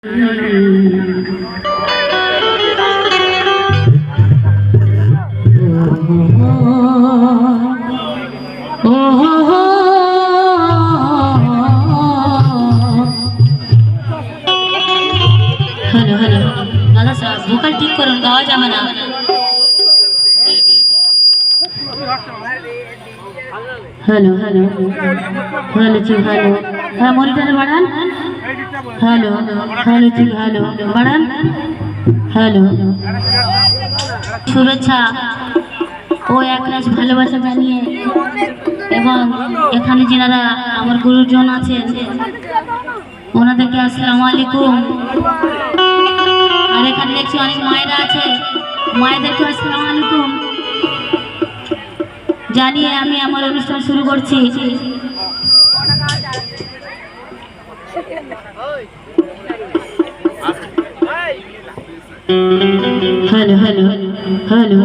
Hello hello Dada Saheb vocal ठीक करो गावा जावे ना हेलो हेलो हेलो जी हेलो हाँ मॉनिटर बढ़ान हेलो हेलो जी हेलो बढ़ान हेलो শুভেচ্ছা ও একরাশ ভালোবাসা জানিয়ে এবং এখানে যারা আমার গুরুজন আছেন ওনাদেরকে আসসালামু আলাইকুম। আর এখানে দেখছি অনেক মায়েরা আছে, মায়েদেরকে আসসালামু আলাইকুম জানিয়ে আমি আমার অনুষ্ঠান শুরু করছি। हेलो हेलो हेलो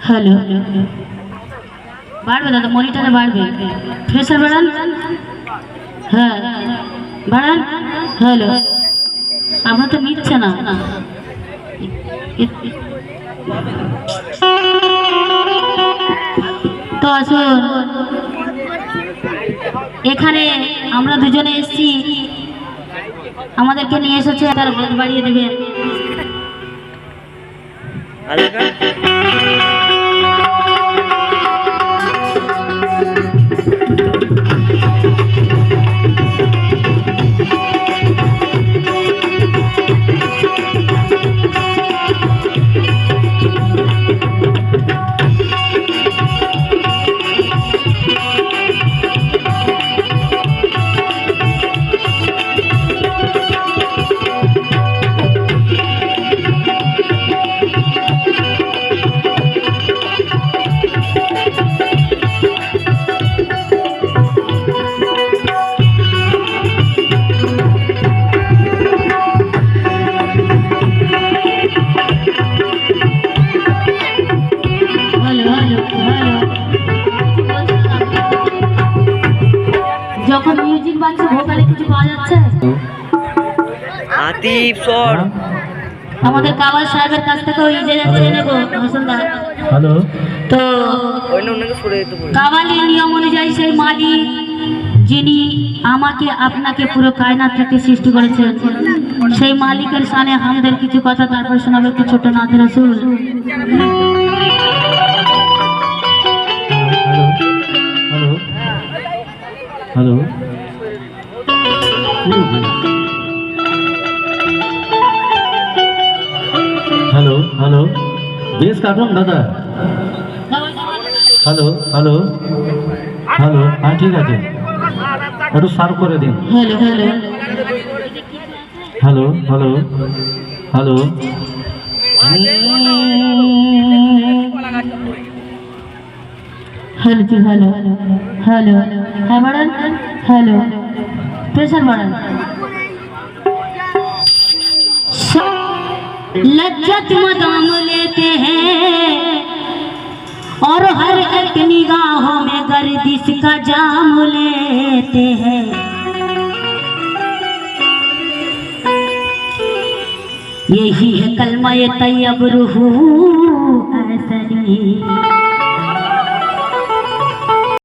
हेलो बढ़े दादा मॉनिटरे बढ़े प्रेशर बढ़ान हाँ बढ़ान हेलो আমরা তো নিচ্ছে না তো আসুন এখানে আমরা দুজনে এসেছি আমাদেরকে নিয়ে এসেছে তার হাত বাড়িয়ে দেবেন। যখন মিউজিক বাজছে ভোকালে কিছু পাওয়া যাচ্ছে আতিফ সর আমাদের কাওয়াল সাহেবের কাছ থেকে ওই যে যাচ্ছে নেব হাসানদা হ্যালো তো অন্যকে সরে যেতে বলি। কাওয়ালের নিয়ম অনুযায়ী সেই মালিক যিনি আমাকে আপনাকে পুরো কায়নাতটাকে সৃষ্টি করেছেন সেই মালিকের সামনে আমাদের কিছু কথা তারপর শোনাবে একটু ছোট নাথ রাসূল। हेलो हेलो हेलो बेस काटून दादा हेलो हेलो हेलो हाँ ठीक है एक सार्व कर दिन hello hello hello hello hello hello जी हेलो हेलो है मैडम हेलो प्रेशर मैडम लज्जत मदाम लेते हैं और हर एक निगाहों में गर्दिश का जाम लेते हैं। यही है कलमा ये तैयब रूह ऐसरी